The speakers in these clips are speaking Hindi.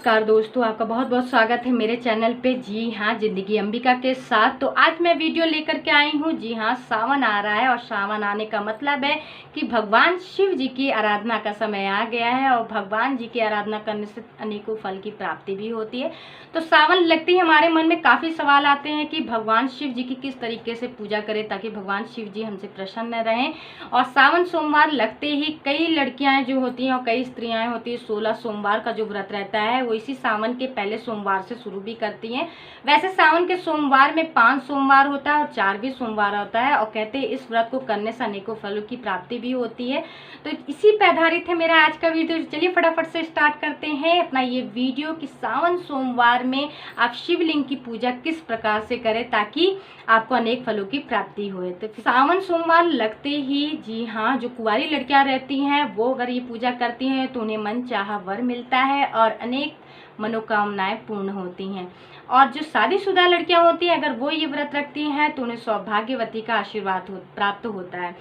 नमस्कार दोस्तों, आपका बहुत बहुत स्वागत है मेरे चैनल पे। जी हाँ, जिंदगी अंबिका के साथ। तो आज मैं वीडियो लेकर के आई हूँ। जी हाँ, सावन आ रहा है और सावन आने का मतलब है कि भगवान शिव जी की आराधना का समय आ गया है और भगवान जी की आराधना करने से अनेकों फल की प्राप्ति भी होती है। तो सावन लगते ही हमारे मन में काफ़ी सवाल आते हैं कि भगवान शिव जी की किस तरीके से पूजा करें ताकि भगवान शिव जी हमसे प्रसन्न रहें। और सावन सोमवार लगते ही कई लड़कियाँ जो होती हैं और कई स्त्रियाँ होती हैं 16 सोमवार का जो व्रत रहता है वो इसी सावन के पहले सोमवार से शुरू भी करती हैं। वैसे सावन के सोमवार में 5 सोमवार होता है और 4 भी सोमवार होता है और कहते हैं इस व्रत को करने से अनेकों फलों की प्राप्ति भी होती है। तो इसी पे आधारित है मेरा आज का वीडियो। चलिए फटाफट से स्टार्ट करते हैं अपना ये वीडियो कि सावन सोमवार में आप शिवलिंग की पूजा किस प्रकार से करें ताकि आपको अनेक फलों की प्राप्ति होए। तो सावन सोमवार लगते ही जी हाँ, जो कुंवारी लड़कियां रहती हैं वो अगर ये पूजा करती हैं तो उन्हें मन चाहा वर मिलता है और अनेक मनोकामनाएं पूर्ण होती हैं। और जो शादीशुदा लड़कियां होती हैं अगर वो ये व्रत रखती हैं तो उन्हें सौभाग्यवती का आशीर्वाद प्राप्त होता है।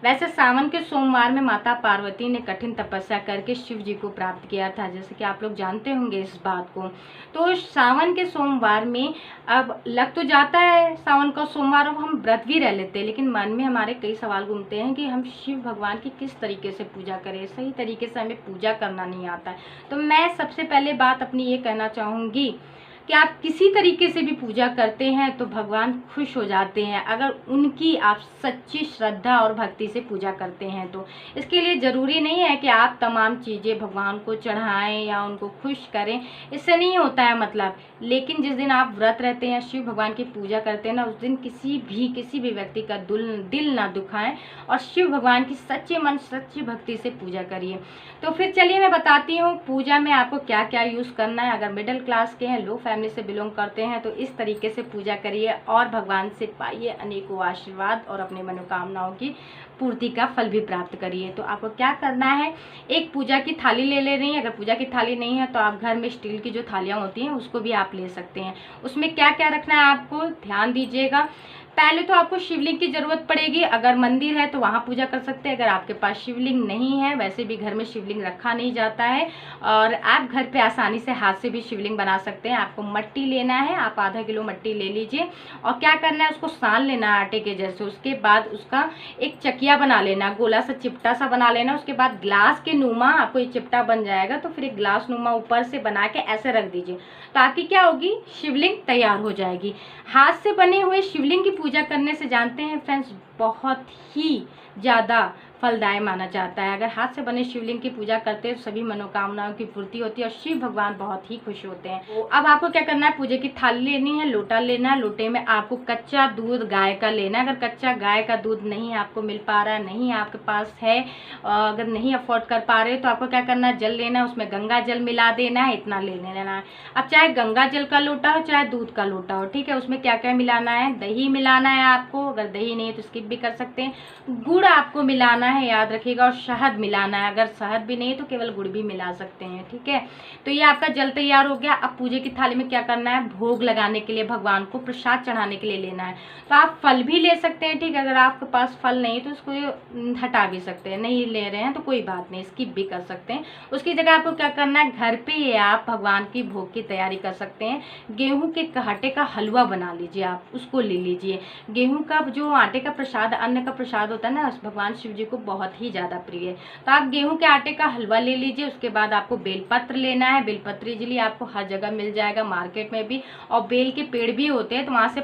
वैसे सावन के सोमवार में माता पार्वती ने कठिन तपस्या करके शिव जी को प्राप्त किया था, जैसे कि आप लोग जानते होंगे इस बात को। तो सावन के सोमवार में अब लग तो जाता है सावन का सोमवार, अब हम व्रत भी रह लेते हैं, लेकिन मन में हमारे कई सवाल घूमते हैं कि हम शिव भगवान की किस तरीके से पूजा करें। सही तरीके से हमें पूजा करना नहीं आता है। तो मैं सबसे पहले बात अपनी ये कहना चाहूँगी कि आप किसी तरीके से भी पूजा करते हैं तो भगवान खुश हो जाते हैं अगर उनकी आप सच्ची श्रद्धा और भक्ति से पूजा करते हैं। तो इसके लिए ज़रूरी नहीं है कि आप तमाम चीज़ें भगवान को चढ़ाएं या उनको खुश करें, इससे नहीं होता है मतलब। लेकिन जिस दिन आप व्रत रहते हैं, शिव भगवान की पूजा करते हैं ना, उस दिन किसी भी व्यक्ति का दिल ना दुखाएं और शिव भगवान की सच्चे मन सच्ची भक्ति से पूजा करिए। तो फिर चलिए मैं बताती हूँ पूजा में आपको क्या क्या यूज़ करना है। अगर मिडिल क्लास के हैं, लो फैमिली से बिलोंग करते हैं तो इस तरीके से पूजा करिए और भगवान से पाइए अनेकों आशीर्वाद और अपनी मनोकामनाओं की पूर्ति का फल भी प्राप्त करिए। तो आपको क्या करना है, एक पूजा की थाली ले रही हैं। अगर पूजा की थाली नहीं है तो आप घर में स्टील की जो थालियाँ होती हैं उसको भी आप ले सकते हैं। उसमें क्या क्या रखना है आपको ध्यान दीजिएगा। पहले तो आपको शिवलिंग की ज़रूरत पड़ेगी। अगर मंदिर है तो वहाँ पूजा कर सकते हैं। अगर आपके पास शिवलिंग नहीं है, वैसे भी घर में शिवलिंग रखा नहीं जाता है और आप घर पे आसानी से हाथ से भी शिवलिंग बना सकते हैं। आपको मिट्टी लेना है, आप आधा किलो मिट्टी ले लीजिए और क्या करना है, उसको सान लेना है आटे के जैसे। उसके बाद उसका एक चकिया बना लेना, गोला सा चिपटा सा बना लेना। उसके बाद ग्लास के नुमा आपको ये चिपटा बन जाएगा तो फिर एक ग्लास नुमा ऊपर से बना के ऐसे रख दीजिए तो आपकी क्या होगी, शिवलिंग तैयार हो जाएगी। हाथ से बने हुए शिवलिंग की पूजा करने से जानते हैं फ्रेंड्स बहुत ही ज़्यादा फलदायी माना जाता है। अगर हाथ से बने शिवलिंग की पूजा करते हैं तो सभी मनोकामनाओं की पूर्ति होती है और शिव भगवान बहुत ही खुश होते हैं। तो अब आपको क्या करना है, पूजा की थाली लेनी है, लोटा लेना है। लोटे में आपको कच्चा दूध गाय का लेना है। अगर कच्चा गाय का दूध नहीं आपको मिल पा रहा है, नहीं आपके पास है, अगर नहीं अफोर्ड कर पा रहे तो आपको क्या करना है, जल लेना है, उसमें गंगा जल मिला देना है, इतना ले लेना है। अब चाहे गंगा जल का लोटा हो चाहे दूध का लोटा हो, ठीक है। उसमें क्या क्या मिलाना है, दही मिलाना है आपको, अगर दही नहीं है तो स्किप भी कर सकते हैं। गुड़ आपको मिलाना है, याद रखिएगा, और शहद मिलाना है। अगर शहद भी नहीं है तो केवल गुड़ भी मिला सकते हैं, ठीक है। तो ये आपका जल तैयार हो गया। अब पूजे की थाली में क्या करना है, भोग लगाने के लिए भगवान को प्रसाद चढ़ाने के लिए लेना है। तो आप फल भी ले सकते हैं, ठीक है। अगर आपके पास फल नहीं तो उसको हटा भी सकते हैं, नहीं ले रहे हैं तो कोई बात नहीं, स्किप भी कर सकते हैं। उसकी जगह आपको क्या करना है, घर पे ही आप भगवान की भोग की तैयारी कर सकते हैं। गेहूं के आटे का हलवा बना लीजिए, आप उसको ले लीजिए। गेहूं का जो आटे का प्रसाद, अन्न का प्रसाद होता है ना, भगवान शिव जी को बहुत ही ज़्यादा प्रिय है। तो आप गेहूं के आटे का हलवा ले लीजिए। उसके बाद आपको बेलपत्र लेना है। बेलपत्र इजीली आपको हर जगह मिल जाएगा, मार्केट में भी। और बेल के पेड़ भी होते हैं तो वहाँ से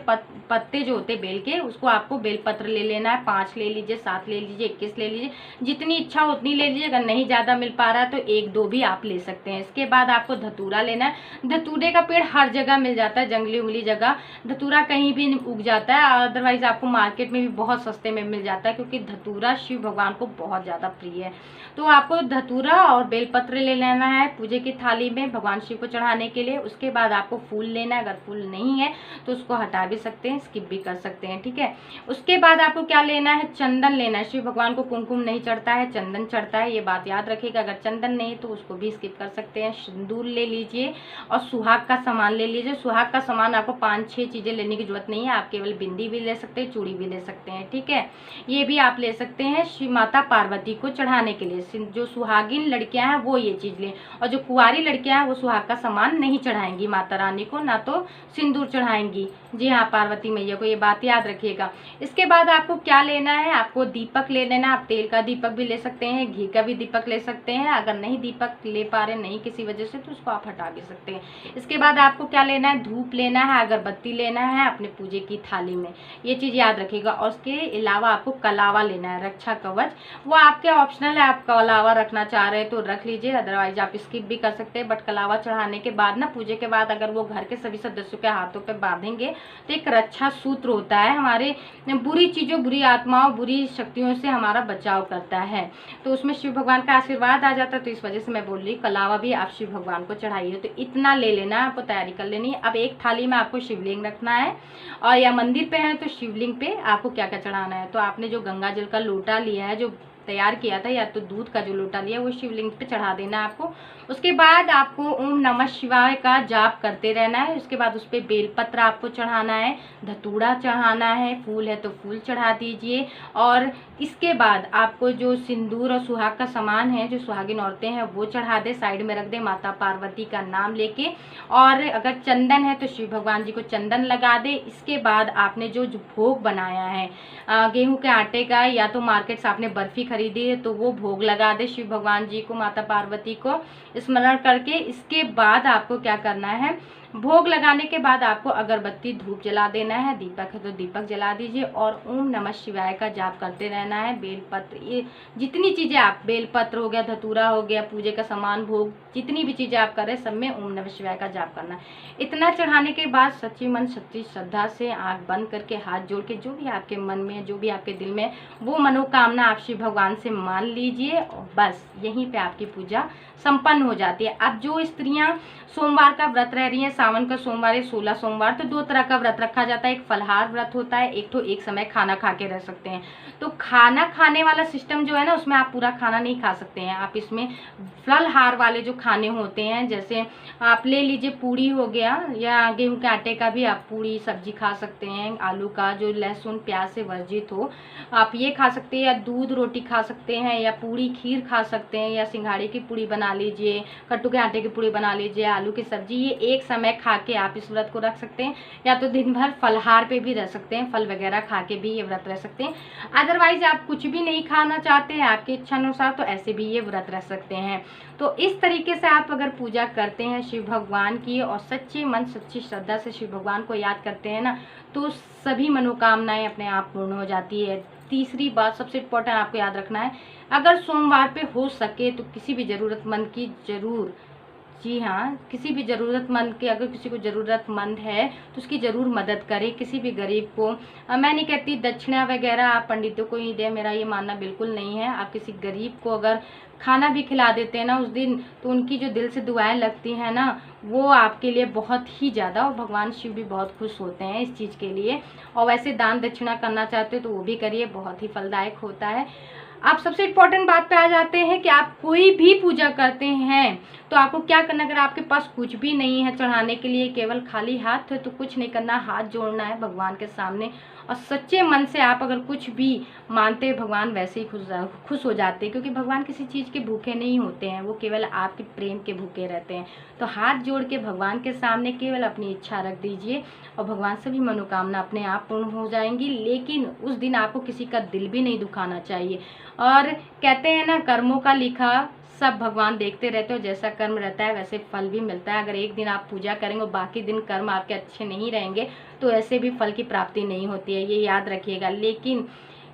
पत्ते जो होते हैं बेल के, उसको आपको बेलपत्र ले लेना है। 5 ले लीजिए, 7 ले लीजिए, 21 ले लीजिए, जितनी इच्छा उतनी ले लीजिए। अगर नहीं ज़्यादा मिल पा रहा है तो 1-2 भी आप ले सकते हैं। इसके बाद आपको धतूरा लेना है। धतूरे का पेड़ हर जगह मिल जाता है, जंगली उंगली जगह धतूरा कहीं भी उग जाता है। अदरवाइज आपको मार्केट में भी बहुत सस्ते में मिल जाता है क्योंकि धतूरा शिव भगवान को बहुत ज़्यादा प्रिय है। तो आपको धतूरा और बेलपत्र ले लेना है पूजे की थाली में भगवान शिव को चढ़ाने के लिए। उसके बाद आपको फूल लेना है। अगर फूल नहीं है तो उसको हटा भी सकते हैं, स्किप भी कर सकते हैं, ठीक है। उसके बाद आपको क्या लेना है, चंदन लेना है। शिव भगवान को कुमकुम नहीं चढ़ता है, चंदन चढ़ता है, ये बात याद रखिएगा। अगर चंदन नहीं तो उसको भी स्किप कर सकते हैं। सिंदूर ले लीजिए और सुहाग का सामान ले लीजिए। सुहाग का सामान आपको 5-6 चीज़ें लेने की जरूरत नहीं है, आप केवल बिंदी भी ले सकते हैं, चूड़ी भी ले सकते हैं, ठीक है। ये भी आप ले सकते हैं शिव माता पार्वती को चढ़ाने के लिए। जो सुहागिन लड़कियां हैं वो ये चीज लें, और जो कुंवारी लड़कियां हैं वो सुहाग का सामान नहीं चढ़ाएंगी माता रानी को, ना तो सिंदूर चढ़ाएंगी। जी हाँ, पार्वती मैया को, ये बात याद रखिएगा। इसके बाद आपको क्या लेना है, आपको दीपक ले लेना। आप तेल का दीपक भी ले सकते हैं, घी का भी दीपक ले सकते हैं। अगर नहीं दीपक ले पा रहे नहीं किसी वजह से, तो उसको आप हटा भी सकते हैं। इसके बाद आपको क्या लेना है, धूप लेना है, अगरबत्ती लेना है अपने पूजे की थाली में, ये चीज याद रखिएगा। और उसके अलावा आपको कलावा लेना है, रक्षा कवच, वो आपके ऑप्शनल है। आप कलावा रखना चाह रहे हैं तो रख लीजिए, अदरवाइज आप स्किप भी कर सकते हैं। बट कलावा चढ़ाने के बाद ना, पूजे के बाद अगर वो घर के सभी सदस्यों के हाथों पे बांधेंगे तो एक रक्षा सूत्र होता है, हमारे बुरी चीजों, बुरी आत्माओं, बुरी शक्तियों से हमारा बचाव करता है। तो उसमें शिव भगवान का आशीर्वाद आ जाता है। तो इस वजह से मैं बोल रही, कलावा भी आप शिव भगवान को चढ़ाइए। तो इतना ले लेना, आपको तैयारी कर लेनी है। अब एक थाली में आपको शिवलिंग रखना है, और या मंदिर पे है तो शिवलिंग पे आपको क्या क्या चढ़ाना है। तो आपने जो गंगा जल का लोटा लिया है, जो तैयार किया था, या तो दूध का जो लोटा लिया, वो शिवलिंग पे चढ़ा देना है आपको। उसके बाद आपको ओम नमः शिवाय का जाप करते रहना है। उसके बाद उस पर बेलपत्र आपको चढ़ाना है, धतूरा चढ़ाना है, फूल है तो फूल चढ़ा दीजिए। और इसके बाद आपको जो सिंदूर और सुहाग का सामान है, जो सुहागिन औरतें हैं, वो चढ़ा दे, साइड में रख दे माता पार्वती का नाम लेके। और अगर चंदन है तो शिव भगवान जी को चंदन लगा दे। इसके बाद आपने जो भोग बनाया है गेहूं के आटे का, या तो मार्केट से आपने बर्फी खरीदी है तो वो भोग लगा दे शिव भगवान जी को, माता पार्वती को स्मरण करके। इसके बाद आपको क्या करना है, भोग लगाने के बाद आपको अगरबत्ती धूप जला देना है, दीपक है तो दीपक जला दीजिए, और ओम नमः शिवाय का जाप करते रहना है। बेलपत्र, ये जितनी चीजें आप, बेलपत्र हो गया, धतूरा हो गया, पूजे का सामान, भोग, जितनी भी चीजें आप कर रहे हैं सब में ओम नमः शिवाय का जाप करना है। इतना चढ़ाने के बाद सच्ची मन सच्ची श्रद्धा से आंख बंद करके हाथ जोड़ के, जो भी आपके मन में है, जो भी आपके दिल में, वो मनोकामना आप शिव भगवान से मान लीजिए, और बस यहीं पे आपकी पूजा संपन्न हो जाती है। अब जो स्त्रियां सोमवार का व्रत रह रही हैं, सावन का सोमवार है 16 सोमवार, तो 2 तरह का व्रत रखा जाता है। एक फलहार व्रत होता है, एक तो एक समय खाना खा के रह सकते हैं। तो खाना खाने वाला सिस्टम जो है ना, उसमें आप पूरा खाना नहीं खा सकते हैं। आप इसमें फलहार वाले जो खाने होते हैं, जैसे आप ले लीजिए पूड़ी हो गया, या गेहूं के आटे का भी आप पूड़ी सब्जी खा सकते हैं, आलू का जो लहसुन प्याज से वर्जित हो आप ये खा सकते हैं, या दूध रोटी खा सकते हैं, या पूड़ी खीर खा सकते हैं, या सिंघाड़े की पूड़ी बना लीजिए, कट्टू के आटे की पूड़ी बना लीजिए, आलू की सब्जी, ये एक समय खा के आप इस व्रत को रख सकते हैं। या तो दिन भर फलहार पे भी रह सकते हैं, फल वगैरह खा के भी ये व्रत रह सकते हैं। अदरवाइज आप कुछ भी नहीं खाना चाहते हैं आपकी इच्छा अनुसार, तो ऐसे भी ये व्रत रह सकते हैं। तो इस तरीके से आप अगर पूजा करते हैं शिव भगवान की, और सच्चे मन सच्ची श्रद्धा से शिव भगवान को याद करते हैं ना, तो सभी मनोकामनाएं अपने आप पूर्ण हो जाती है। तीसरी बात सबसे इम्पोर्टेंट आपको याद रखना है, अगर सोमवार पे हो सके तो किसी भी ज़रूरतमंद की जरूर, जी हाँ, किसी भी ज़रूरतमंद के, अगर किसी को ज़रूरतमंद है तो उसकी ज़रूर मदद करें, किसी भी गरीब को। मैं नहीं कहती दक्षिणा वगैरह आप पंडितों को ही दें, मेरा ये मानना बिल्कुल नहीं है। आप किसी गरीब को अगर खाना भी खिला देते हैं ना उस दिन, तो उनकी जो दिल से दुआएं लगती हैं ना, वो आपके लिए बहुत ही ज़्यादा, और भगवान शिव भी बहुत खुश होते हैं इस चीज़ के लिए। और वैसे दान दक्षिणा करना चाहते हो तो वो भी करिए, बहुत ही फलदायक होता है। आप सबसे इम्पोर्टेंट बात पे आ जाते हैं कि आप कोई भी पूजा करते हैं तो आपको क्या करना, अगर आपके पास कुछ भी नहीं है चढ़ाने के लिए, केवल खाली हाथ है, तो कुछ नहीं करना, हाथ जोड़ना है भगवान के सामने, और सच्चे मन से आप अगर कुछ भी मानते हैं, भगवान वैसे ही खुश हो जाते हैं। क्योंकि भगवान किसी चीज़ के भूखे नहीं होते हैं, वो केवल आपके प्रेम के भूखे रहते हैं। तो हाथ जोड़ के भगवान के सामने केवल अपनी इच्छा रख दीजिए, और भगवान से भी मनोकामना अपने आप पूर्ण हो जाएंगी। लेकिन उस दिन आपको किसी का दिल भी नहीं दुखाना चाहिए। और कहते हैं ना, कर्मों का लिखा सब भगवान देखते रहते हो, जैसा कर्म रहता है वैसे फल भी मिलता है। अगर एक दिन आप पूजा करेंगे और बाकी दिन कर्म आपके अच्छे नहीं रहेंगे तो ऐसे भी फल की प्राप्ति नहीं होती है, ये याद रखिएगा। लेकिन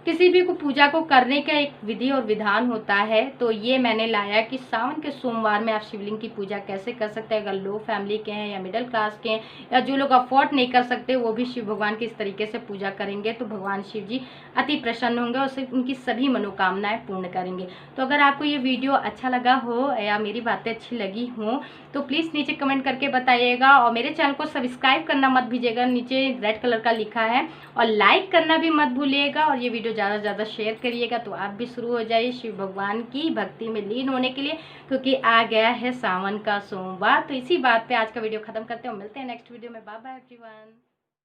किसी भी को पूजा को करने का एक विधि और विधान होता है, तो ये मैंने लाया कि सावन के सोमवार में आप शिवलिंग की पूजा कैसे कर सकते हैं। अगर लो फैमिली के हैं या मिडिल क्लास के हैं, या जो लोग अफोर्ड नहीं कर सकते, वो भी शिव भगवान की इस तरीके से पूजा करेंगे तो भगवान शिव जी अति प्रसन्न होंगे और उनकी सभी मनोकामनाएं पूर्ण करेंगे। तो अगर आपको ये वीडियो अच्छा लगा हो या मेरी बातें अच्छी लगी हो तो प्लीज़ नीचे कमेंट करके बताइएगा, और मेरे चैनल को सब्सक्राइब करना मत भूलिएगा, नीचे रेड कलर का लिखा है, और लाइक करना भी मत भूलिएगा, और ये वीडियो ज़्यादा से ज़्यादा शेयर करिएगा। तो आप भी शुरू हो जाइए शिव भगवान की भक्ति में लीन होने के लिए, क्योंकि आ गया है सावन का सोमवार। तो इसी बात पे आज का वीडियो खत्म करते हैं और मिलते हैं नेक्स्ट वीडियो में। Bye bye everyone.